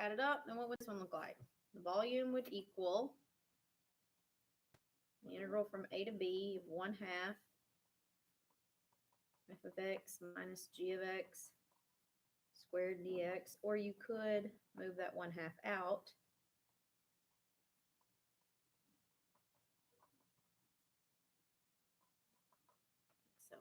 add it up, then what would this one look like? The volume would equal the integral from a to b of 1/2 f of x minus g of x squared dx, or you could move that 1/2 out. So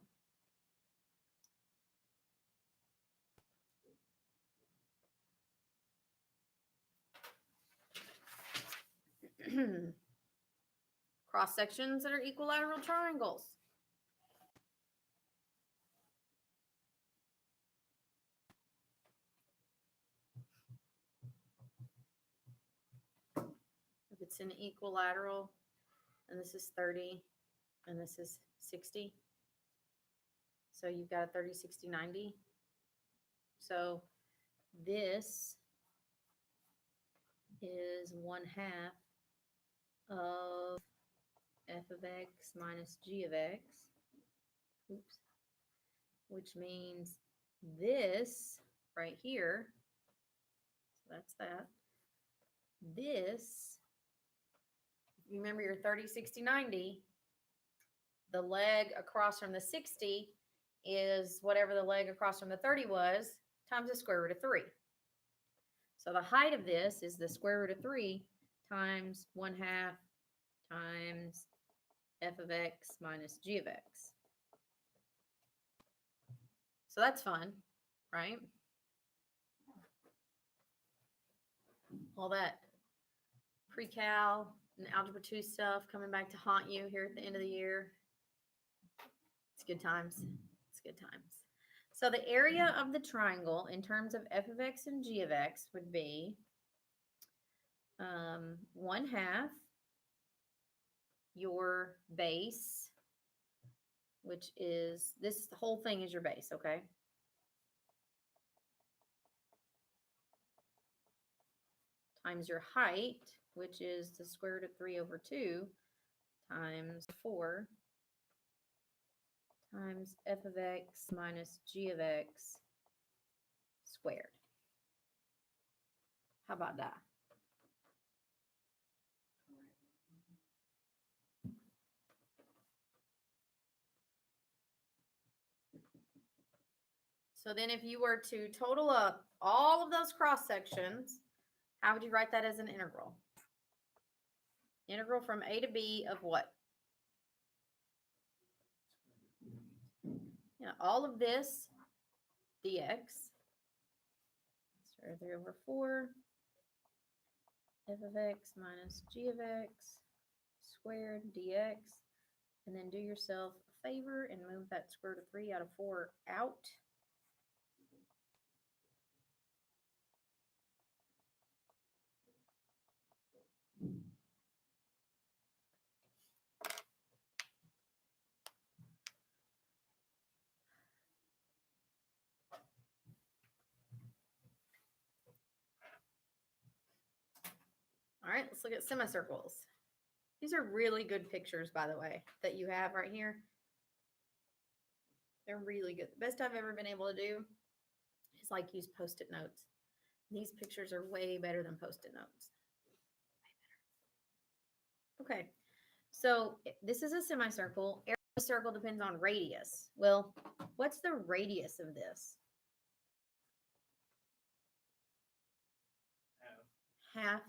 cross sections that are equilateral triangles. If it's an equilateral, and this is 30, and this is 60, so you've got a 30, 60, 90. So this is 1/2 of f of x minus g of x, oops, which means this right here, so that's that. This, you remember your 30, 60, 90, the leg across from the 60 is whatever the leg across from the 30 was, times the square root of 3. So the height of this is the square root of 3 times 1/2 times f of x minus g of x. So that's fun, right? All that pre-cal and algebra 2 stuff coming back to haunt you here at the end of the year. It's good times. It's good times. So the area of the triangle in terms of f of x and g of x would be 1/2 your base, which is this whole thing is your base, okay? Times your height, which is the square root of 3 over 2 times 4 times f of x minus g of x squared. How about that? So then if you were to total up all of those cross sections, how would you write that as an integral? Integral from a to b of what? Yeah, all of this dx, square 3 over 4, f of x minus g of x squared dx, and then do yourself a favor and move that square root of 3 out of 4 out. All right, let's look at semicircles. These are really good pictures, by the way, that you have right here. They're really good. The best I've ever been able to do is like use Post-it notes. These pictures are way better than Post-it notes. Way better. Okay, so this is a semicircle. Area of a circle depends on radius. Well, what's the radius of this? Half.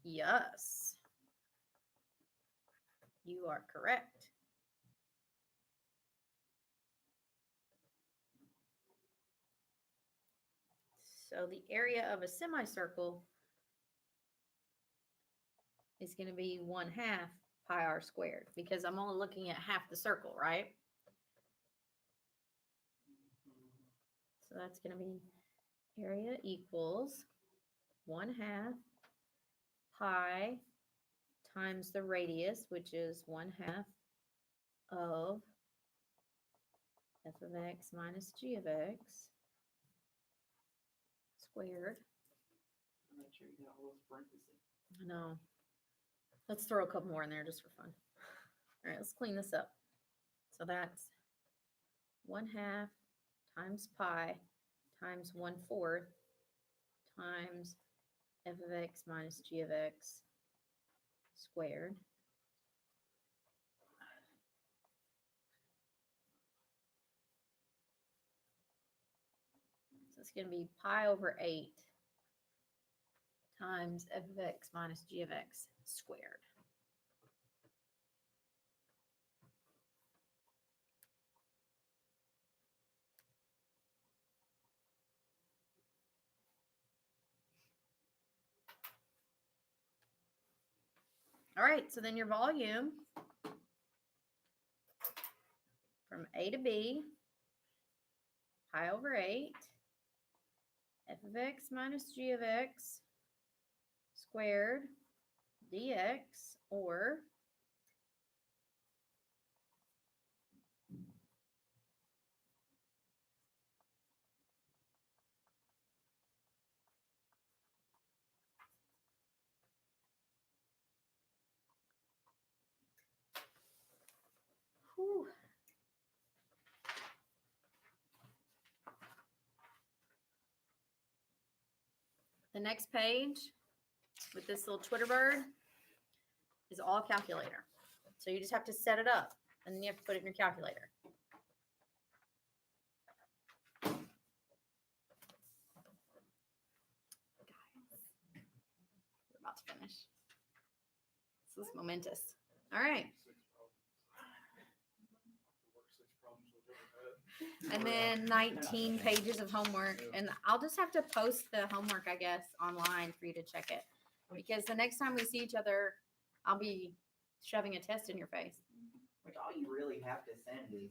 Yes. You are correct. So the area of a semicircle is going to be 1/2 pi r squared, because I'm only looking at half the circle, right? So that's going to be area equals 1/2 pi times the radius, which is 1/2 of f of x minus g of x squared. Make sure you got all those parentheses. I know. Let's throw a couple more in there just for fun. All right, let's clean this up. So that's 1/2 times pi times 1/4 times f of x minus g of x squared. So it's going to be pi over 8 times f of x minus g of x squared. All right, so then your volume from A to B, pi over 8, f of x minus g of x squared dx, or whew. The next page with this little Twitter bird is all calculator. So you just have to set it up and then you have to put it in your calculator. We're about to finish. This is momentous. All right. And then 19 pages of homework. And I'll just have to post the homework, I guess, online for you to check it. Because the next time we see each other, I'll be shoving a test in your face. Which all you really have to send is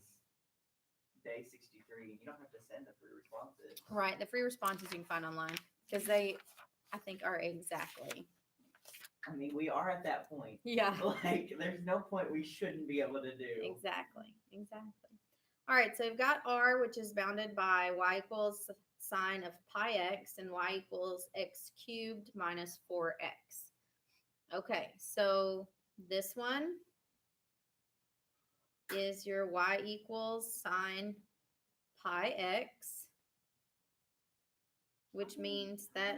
day 63. You don't have to send the free responses. Right. The free responses you can find online. Because they, I think, are exactly. I mean, we are at that point. Yeah. Like, there's no point we shouldn't be able to do. Exactly. All right, so we've got r, which is bounded by y equals sine of pi x and y equals x cubed minus 4x. Okay, so this one is your y equals sine pi x, which means that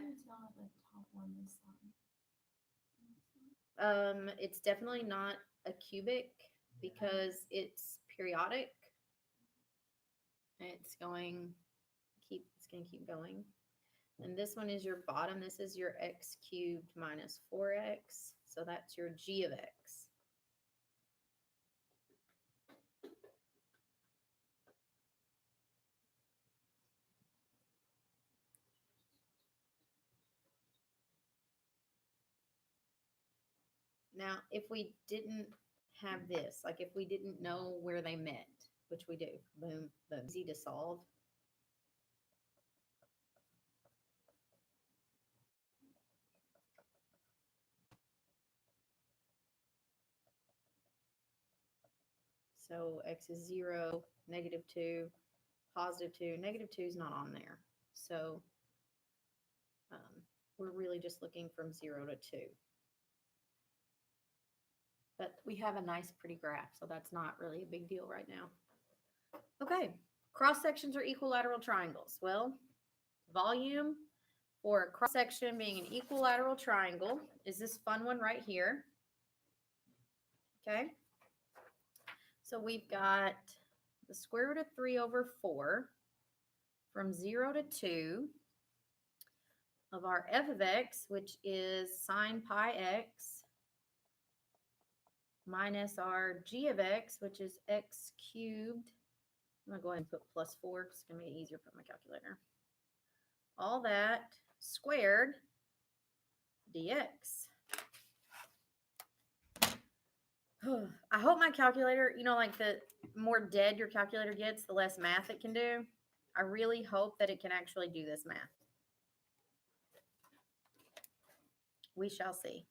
it's definitely not a cubic because it's periodic. It's going to keep going. And this one is your bottom. This is your x cubed minus 4x. So that's your g of x. Now, if we didn't have this, like if we didn't know where they met, which we do, boom, boom, easy to solve. So x is 0, -2, +2. -2 is not on there. So we're really just looking from 0 to 2. But we have a nice, pretty graph, so that's not really a big deal right now. Okay, cross sections are equilateral triangles. Well, volume for a cross section being an equilateral triangle is this fun one right here. Okay, so we've got the square root of 3 over 4 from 0 to 2 of our f of x, which is sine pi x, minus our g of x, which is x cubed. I'm going to go ahead and put plus 4 because it's going to make it easier to put my calculator. All that squared dx. I hope my calculator, you know, like the more dead your calculator gets, the less math it can do. I really hope that it can actually do this math. We shall see.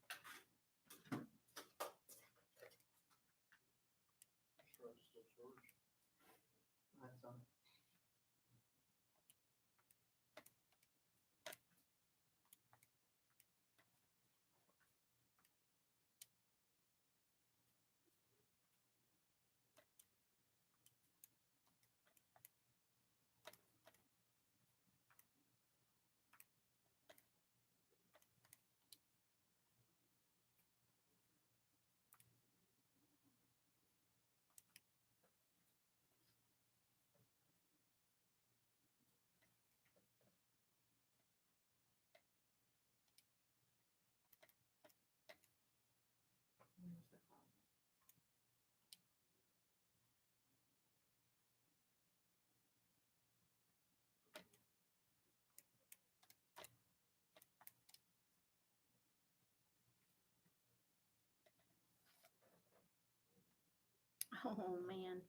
Oh, man.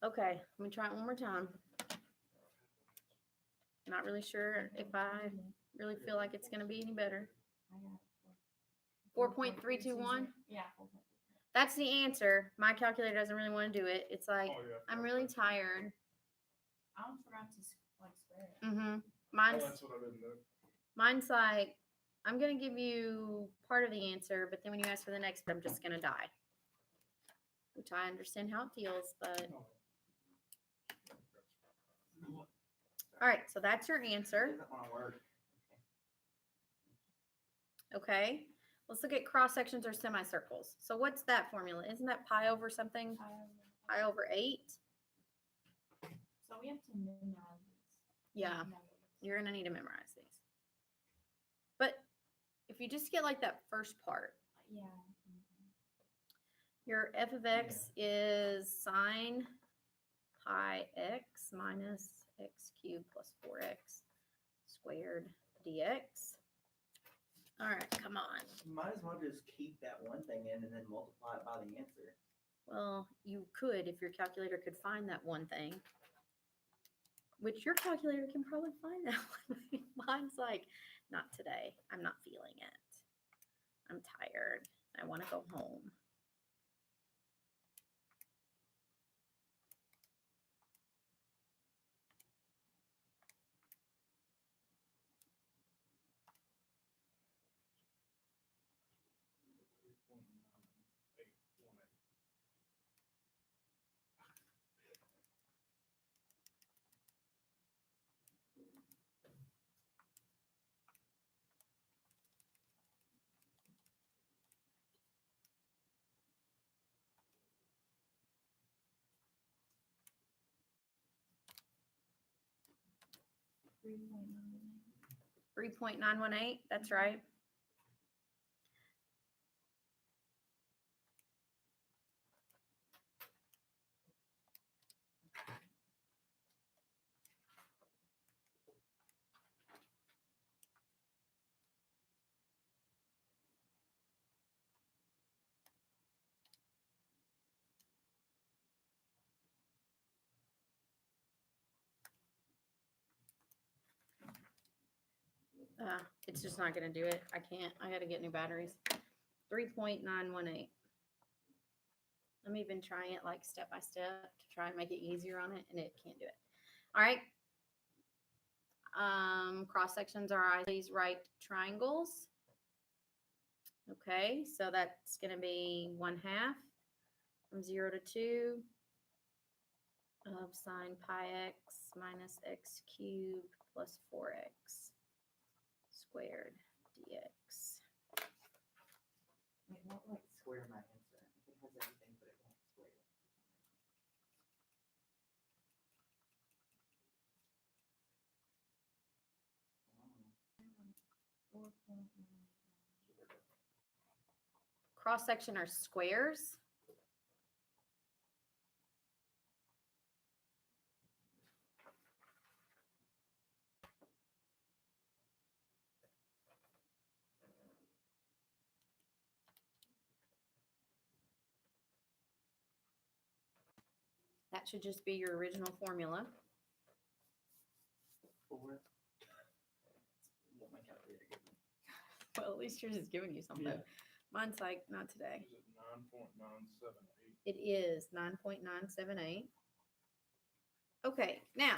Okay, let me try it one more time. Not really sure if I really feel like it's gonna be any better. I got 4.321? Yeah. That's the answer. My calculator doesn't really want to do it. It's like, Oh, yeah. I'm really tired. I almost forgot to like square it. Mm-hmm. Oh, Mine's that's what I didn't know. Mine's like, I'm gonna give you part of the answer, but then when you ask for the next, I'm just gonna die. Which I understand how it feels, but all right, so that's your It answer. doesn't wanna work. Okay. Let's look at cross sections or semicircles. So what's that formula? Isn't that pi over something? Pi over 8? So we have to memorize these. Yeah, No. you're gonna need to memorize these. But if you just get like that first part, Yeah. your f of x is sine pi x minus x cubed plus 4x squared dx. All right, come on. Might as well just keep that one thing in and then multiply it by the answer. Well, you could if your calculator could find that one thing, which your calculator can probably find that one. Mine's like, not today. I'm not feeling it. I'm tired. I want to go home. $3.99. 3.918, that's right. It's just not gonna do it. I can't. I gotta get new batteries. 3.918. I'm even trying it like step by step to try and make it easier on it, and it can't do it. All right. Cross sections are these right triangles. Okay, so that's gonna be 1/2 from 0 to 2 of sine pi x minus x cubed plus 4x squared dx. It won't like square my answer. It has everything, but it won't square it. Oh. 4.9. Cross section are squares. That should just be your original formula. 4. What my calculator gives me. Well, at least yours is giving you something. Yeah. Mine's like, not today. Is it 9.978? It is 9.978. Okay, now,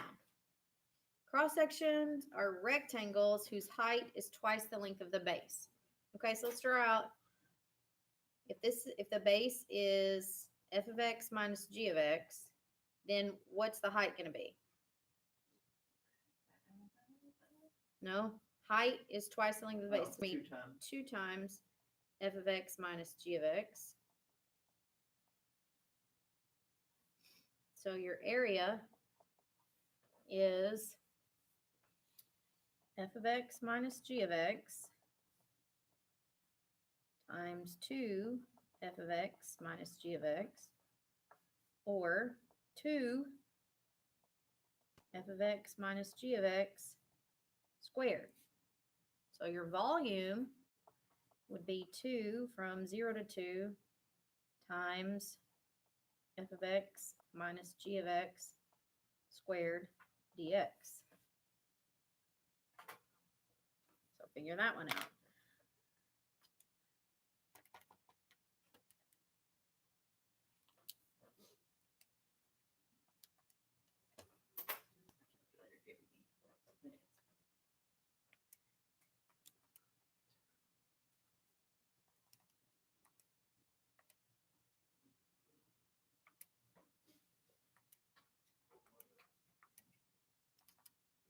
cross sections are rectangles whose height is twice the length of the base. Okay, so let's draw out, if the base is f of x minus g of x, then what's the height gonna be? No, height is twice the length of the base. Oh, 2 times. 2 times f of x minus g of x. So your area is f of x minus g of x times 2 f of x minus g of x, or 2 f of x minus g of x squared. So your volume would be 2 from 0 to 2 times f of x minus g of x squared dx. So figure that one out. Calculator gave me minutes.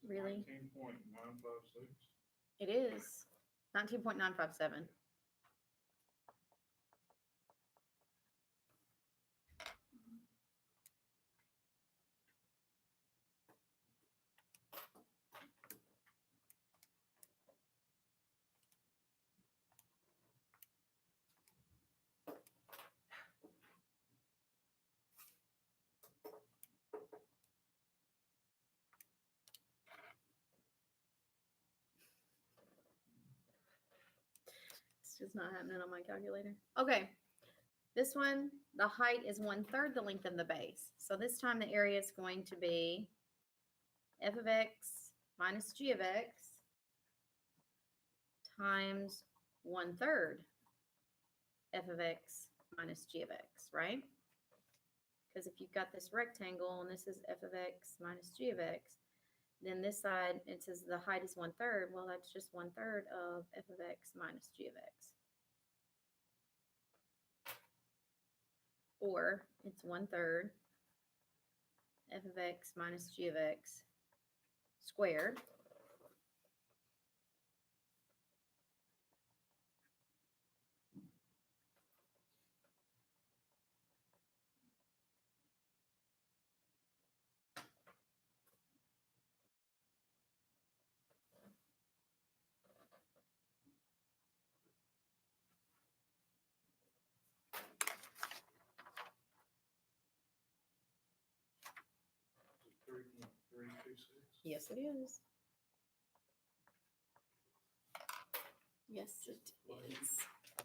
Really? 19.956. It is 19.957. It's just not happening on my calculator. Okay. This one, the height is 1/3 the length of the base. So this time the area is going to be f of x minus g of x times 1/3 f of x minus g of x, right? Because if you've got this rectangle and this is f of x minus g of x, then this side, it says the height is 1/3. Well, that's just 1/3 of f of x minus g of x. Or it's 1/3 f of x minus g of x squared. Three point three two six. Yes, it is. Yes, it is.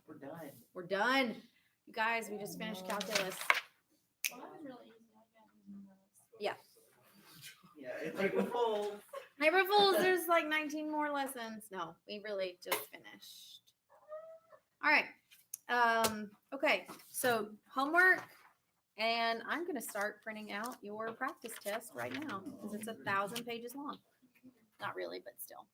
We're done. We're done. You guys, we just finished calculus. Well, that was really easy. I got these numbers. Yeah. Yeah, it's like full. April Fools, there's like 19 more lessons. No, we really just finished. All right. Okay, so homework, and I'm gonna start printing out your practice test right now because it's 1,000 pages long. Not really, but still.